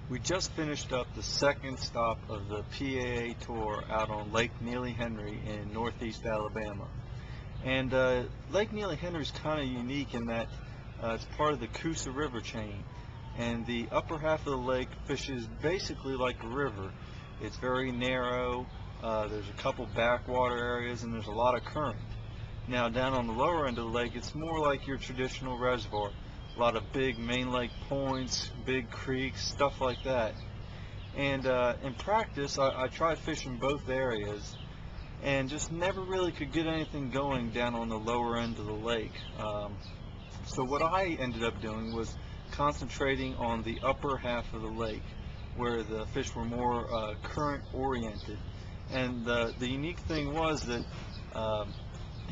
We just finished up the second stop of the PAA tour out on Lake NeelyHenry in northeast Alabama. And Lake NeelyHenry is kind of unique in that it's part of the Coosa River chain. And the upper half of the lake fishes basically like a river. It's very narrow, there's a couple backwater areas, and there's a lot of current. Now down on the lower end of the lake, it's more like your traditional reservoir. A lot of big main lake points, big creeks, stuff like that. And in practice, I tried fishing both areas and just never really could get anything going down on the lower end of the lake. So what I ended up doing was concentrating on the upper half of the lake, where the fish were more current oriented. And the unique thing was that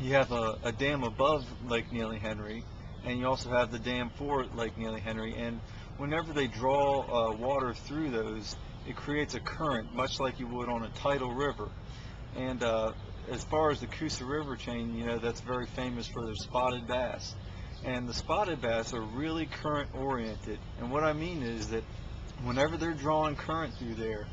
you have a dam above Lake NeelyHenry, and you also have the dam for Lake NeelyHenry, and whenever they draw water through those, it creates a current, much like you would on a tidal river. And as far as the Coosa River chain, you know, that's very famous for their spotted bass. And the spotted bass are really current oriented, and what I mean is that whenever they're drawing current through there,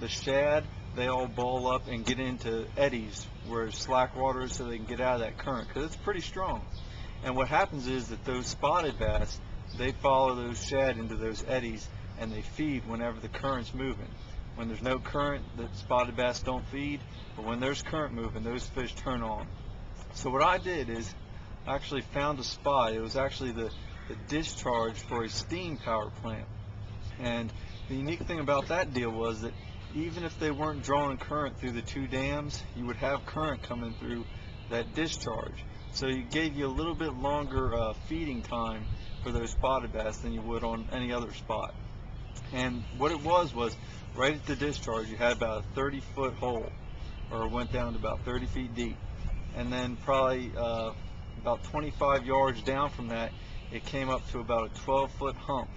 the shad, they all ball up and get into eddies where slack water is, so they can get out of that current, because it's pretty strong. And what happens is that those spotted bass, they follow those shad into those eddies, and they feed whenever the current's moving. When there's no current, the spotted bass don't feed, but when there's current moving, those fish turn on. So what I did is I actually found a spot. It was actually the discharge for a steam power plant. And the unique thing about that deal was that even if they weren't drawing current through the two dams, you would have current coming through that discharge. So it gave you a little bit longer feeding time for those spotted bass than you would on any other spot. And what it was right at the discharge, you had about a 30-foot hole, or it went down to about 30 feet deep. And then probably about 25 yards down from that, it came up to about a 12-foot hump.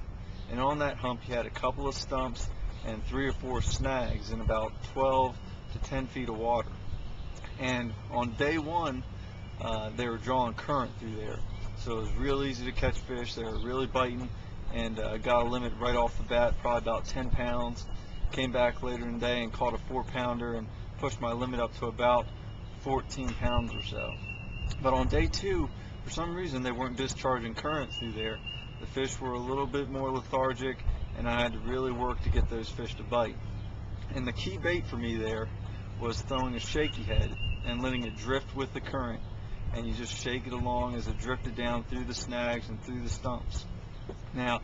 And on that hump, you had a couple of stumps and 3 or 4 snags in about 12 to 10 feet of water. And on day one, they were drawing current through there, so it was real easy to catch fish. They were really biting, and got a limit right off the bat, probably about 10 pounds. Came back later in the day and caught a 4-pounder and pushed my limit up to about 14 pounds or so. But on day two, for some reason, they weren't discharging current through there. The fish were a little bit more lethargic, and I had to really work to get those fish to bite. And the key bait for me there was throwing a shaky head and letting it drift with the current. And you just shake it along as it drifted down through the snags and through the stumps. Now,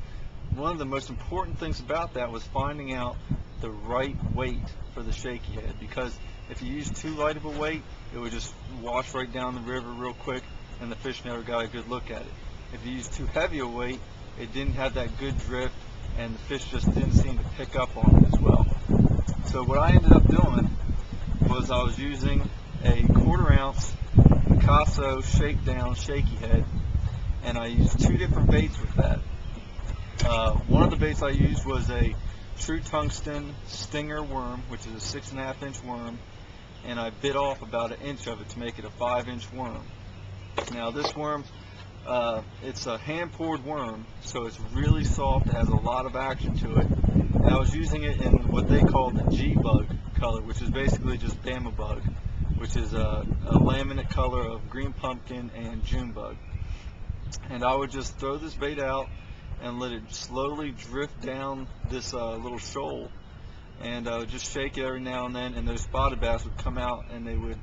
one of the most important things about that was finding out the right weight for the shaky head, because if you use too light of a weight, it would just wash right down the river real quick, and the fish never got a good look at it. If you use too heavy a weight, it didn't have that good drift, and the fish just didn't seem to pick up on it as well. So what I ended up doing was I was using a 1/4 ounce Picasso shakedown shaky head, and I used 2 different baits with that. One of the baits I used was a true tungsten stinger worm, which is a 6.5 inch worm, and I bit off about 1 inch of it to make it a 5-inch worm. Now this worm, it's a hand poured worm, so it's really soft, it has a lot of action to it, and I was using it in what they call the G-bug color, which is basically just Bama bug, which is a laminate color of green pumpkin and June bug. And I would just throw this bait out and let it slowly drift down this little shoal, and I would just shake it every now and then, and those spotted bass would come out, and they would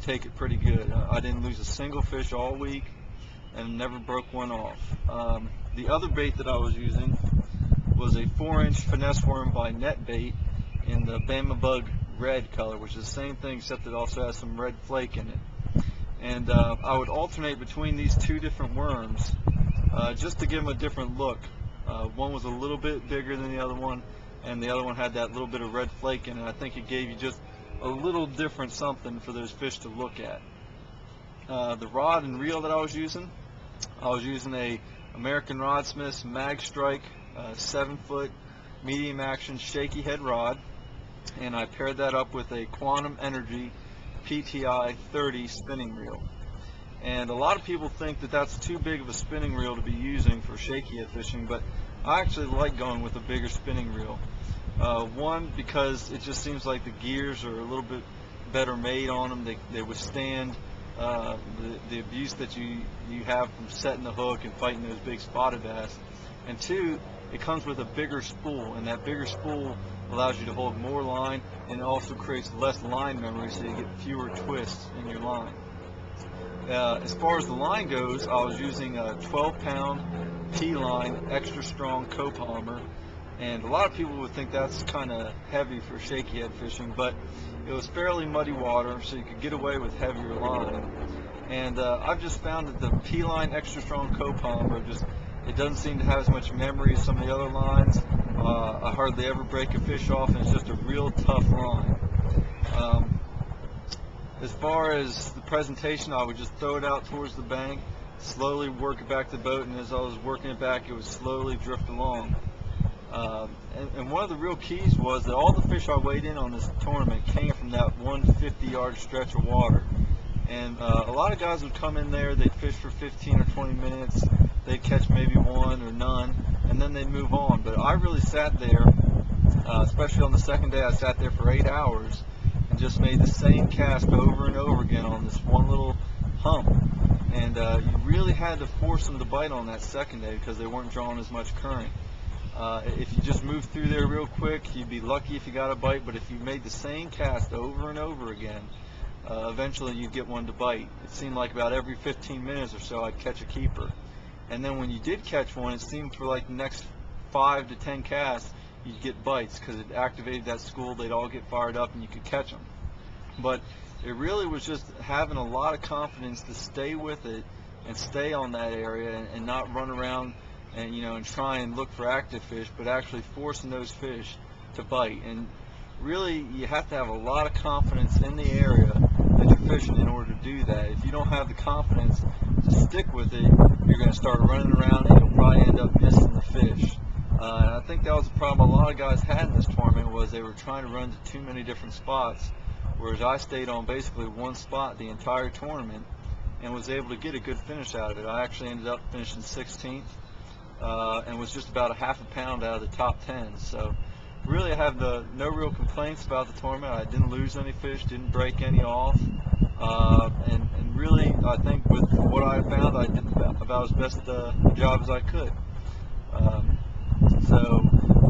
take it pretty good. I didn't lose a single fish all week, and never broke one off. The other bait that I was using was a 4-inch finesse worm by Net Bait in the Bama Bug red color, which is the same thing except it also has some red flake in it. And I would alternate between these 2 different worms just to give them a different look. One was a little bit bigger than the other one, and the other one had that little bit of red flake in it. I think it gave you just a little different something for those fish to look at. The rod and reel that I was using a American Rodsmith's Mag Strike 7-foot medium action shaky head rod, and I paired that up with a Quantum Energy PTI 30 spinning reel. And a lot of people think that that's too big of a spinning reel to be using for shaky head fishing, but I actually like going with a bigger spinning reel. One, because it just seems like the gears are a little bit better made on them. They withstand the abuse that you have from setting the hook and fighting those big spotted bass. And two, it comes with a bigger spool, and that bigger spool allows you to hold more line, and it also creates less line memory, so you get fewer twists in your line. As far as the line goes, I was using a 12-pound P-line, extra strong copolymer, and a lot of people would think that's kind of heavy for shaky head fishing, but it was fairly muddy water, so you could get away with heavier line. And I've just found that the P-line extra strong copolymer it doesn't seem to have as much memory as some of the other lines. I hardly ever break a fish off, and it's just a real tough line. As far as the presentation, I would just throw it out towards the bank, slowly work it back to the boat, and as I was working it back, it would slowly drift along. And one of the real keys was that all the fish I weighed in on this tournament came from that 150-yard stretch of water. And a lot of guys would come in there, they'd fish for 15 or 20 minutes, they'd catch maybe one or none, and then they'd move on. But I really sat there, especially on the second day, I sat there for 8 hours and just made the same cast over and over again on this one little hump. And you really had to force them to bite on that second day because they weren't drawing as much current. If you just moved through there real quick, you'd be lucky if you got a bite, but if you made the same cast over and over again, eventually you'd get one to bite. It seemed like about every 15 minutes or so I'd catch a keeper. And then when you did catch one, it seemed for like the next 5 to 10 casts, you'd get bites because it activated that school, they'd all get fired up and you could catch them. But it really was just having a lot of confidence to stay with it and stay on that area and not run around and try and look for active fish, but actually forcing those fish to bite. And really, you have to have a lot of confidence in the area that you're fishing in order to do that. If you don't have the confidence to stick with it, you're going to start running around and you'll probably end up missing the fish. And I think that was the problem a lot of guys had in this tournament, was they were trying to run to too many different spots, whereas I stayed on basically one spot the entire tournament and was able to get a good finish out of it. I actually ended up finishing 16th. And was just about a half a pound out of the top 10. So really I have no real complaints about the tournament. I didn't lose any fish, didn't break any off, and really I think with what I found, I did about as best a job as I could. So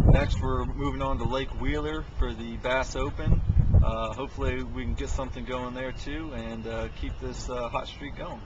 next we're moving on to Lake Wheeler for the Bass Open. Hopefully we can get something going there too and keep this hot streak going.